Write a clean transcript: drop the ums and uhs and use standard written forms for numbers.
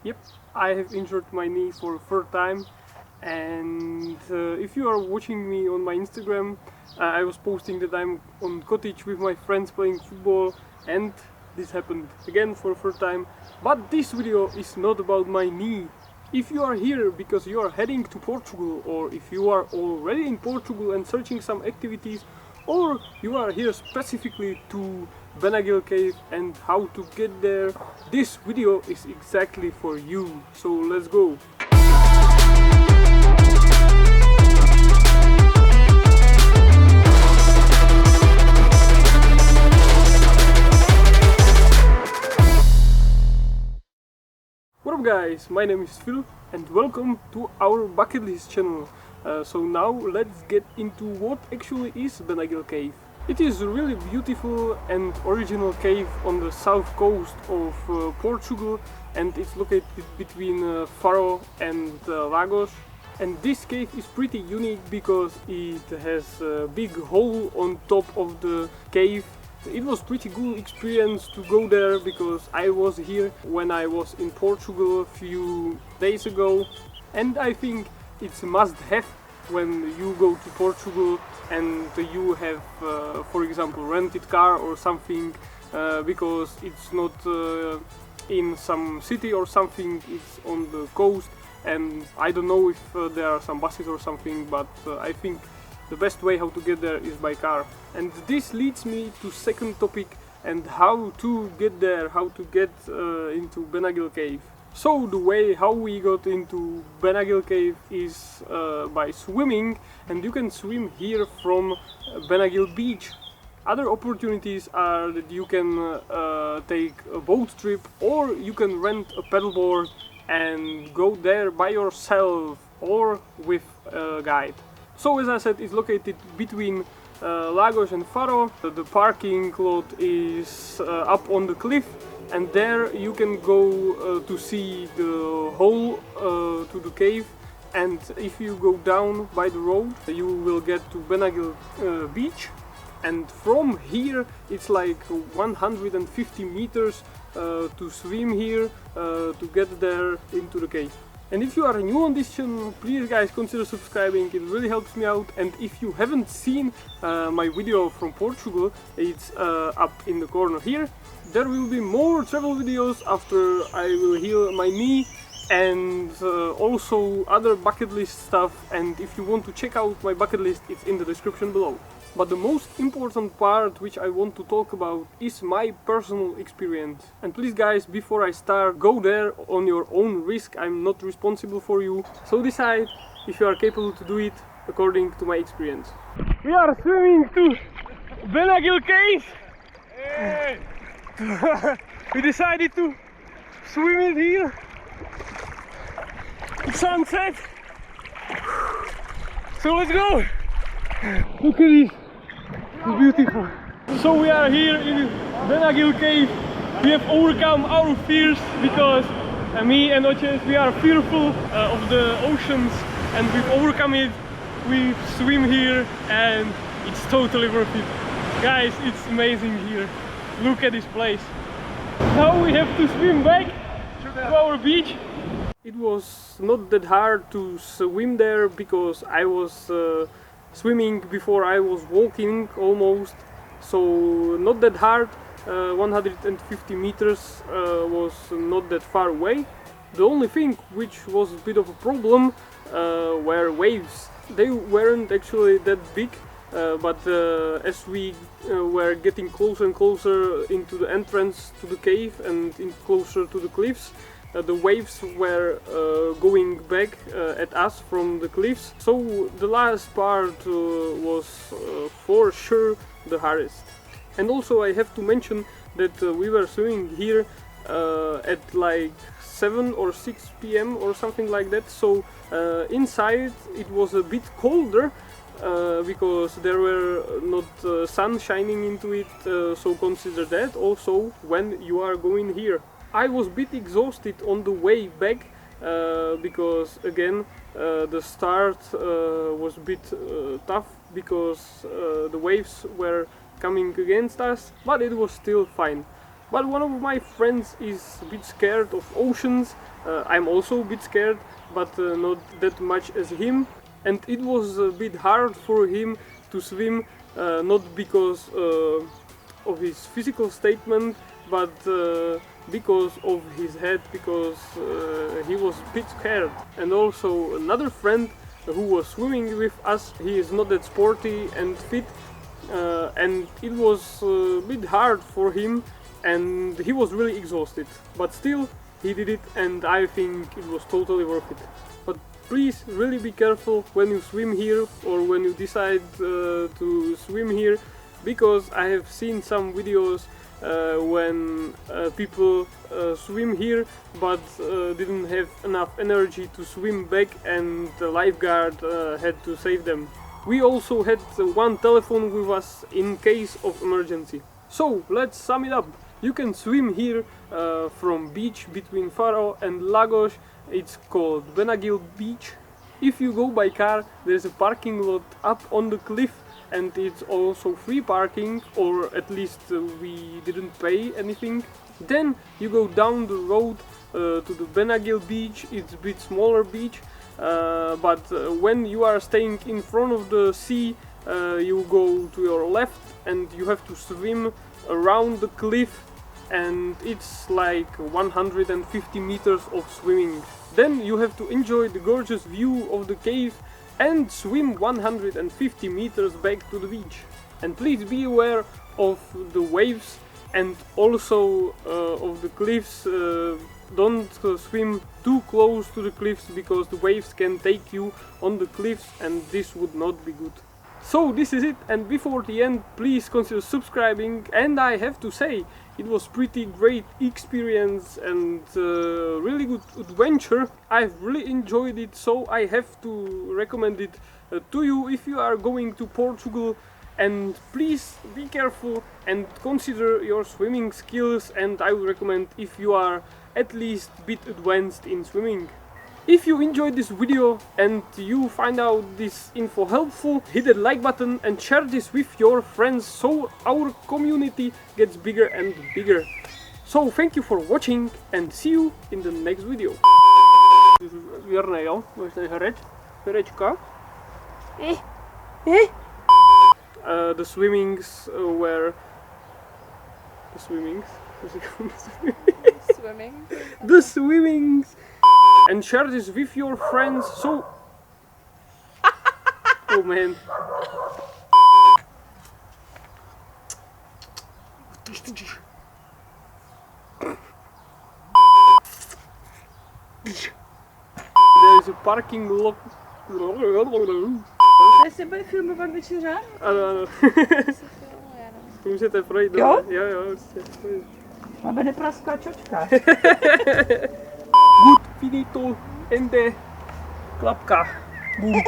Yep, I have injured my knee for the third time, and if you are watching me on my Instagram, I was posting that I'm on cottage with my friends playing football, and this happened again for the third time. But this video is not about my knee. If you are here because you are heading to Portugal, or if you are already in Portugal and searching some activities, or you are here specifically to Benagil cave and how to get there, this video is exactly for you. So let's go! What up guys, my name is Phil and welcome to our bucket list channel. So now let's get into what actually is Benagil cave. It is a really beautiful and original cave on the south coast of Portugal, and it's located between Faro and Lagos. And this cave is pretty unique because it has a big hole on top of the cave. It was pretty good experience to go there because I was here when I was in Portugal a few days ago, and I think it's a must-have when you go to Portugal and you have, for example, rented car or something, because it's not in some city or something, it's on the coast, and I don't know if there are some buses or something, but I think the best way how to get there is by car. And this leads me to second topic, and how to get there, how to get into Benagil cave. So the way how we got into Benagil cave is by swimming, and you can swim here from Benagil beach. Other opportunities are that you can take a boat trip, or you can rent a paddleboard and go there by yourself or with a guide. So as I said, it's located between Lagos and Faro. The parking lot is up on the cliff, and there you can go to see the hole to the cave. And if you go down by the road, you will get to Benagil beach, and from here it's like 150 meters to swim here to get there into the cave. And if you are new on this channel, please guys consider subscribing, it really helps me out. And if you haven't seen my video from Portugal, it's up in the corner here. There will be more travel videos after I will heal my knee, and also other bucket list stuff. And if you want to check out my bucket list, it's in the description below. But the most important part which I want to talk about is my personal experience. And please guys, before I start, go there on your own risk. I'm not responsible for you. So decide if you are capable to do it according to my experience. We are swimming to Benagil cave. Hey. We decided to swim it here. It's sunset. So let's go. Look at this. It's beautiful. So we are here in Benagil cave. We have overcome our fears because me and Oches, we are fearful of the oceans, and we've overcome it. We swim here and it's totally worth it. Guys, it's amazing here. Look at this place. Now we have to swim back to our beach. It was not that hard to swim there because I was swimming before I was walking almost, so not that hard. 150 meters was not that far away. The only thing which was a bit of a problem were waves. They weren't actually that big, but as we were getting closer and closer into the entrance to the cave and closer to the cliffs, the waves were going back at us from the cliffs. So the last part was for sure the hardest. And also I have to mention that we were swimming here at like 7 or 6 p.m. or something like that. So inside it was a bit colder because there were not sun shining into it, so consider that also when you are going here. I was a bit exhausted on the way back because again the start was a bit tough because the waves were coming against us, but it was still fine. But one of my friends is a bit scared of oceans. I'm also a bit scared, but not that much as him. And it was a bit hard for him to swim, not because of his physical statement, but because of his head, because he was a bit scared. And also another friend who was swimming with us, he is not that sporty and fit, and it was a bit hard for him, and he was really exhausted. But still, he did it, and I think it was totally worth it. But please really be careful when you swim here, or when you decide to swim here, because I have seen some videos when people swim here but didn't have enough energy to swim back, and the lifeguard had to save them. We also had one telephone with us in case of emergency. So let's sum it up. You can swim here from beach between Faro and Lagos. It's called Benagil beach. If you go by car, there's a parking lot up on the cliff, and it's also free parking, or at least we didn't pay anything. Then you go down the road to the Benagil beach. It's a bit smaller beach, but when you are staying in front of the sea, you go to your left and you have to swim around the cliff, and it's like 150 meters of swimming. Then you have to enjoy the gorgeous view of the cave and swim 150 meters back to the beach. And please be aware of the waves and also of the cliffs. Don't swim too close to the cliffs, because the waves can take you on the cliffs, and this would not be good. So this is it, and before the end, please consider subscribing. And I have to say, it was pretty great experience and really good adventure. I've really enjoyed it, so I have to recommend it to you if you are going to Portugal. And please be careful and consider your swimming skills, and I would recommend if you are at least a bit advanced in swimming. If you enjoyed this video and you find out this info helpful, hit that like button and share this with your friends so our community gets bigger and bigger. So thank you for watching and see you in the next video. This is weer Nijl. Waar is hij gered? Geredka? The swimmings were... The swimmings? Swimming. The swimmings! And share this with your friends so... Oh man. There is a parking lot. Hij zit bij filmen van een beetje raar. Toen zit hij vrij. Ja? Ja. Maar ben je praska čočka? Goed, finito, ende, klapka, boom.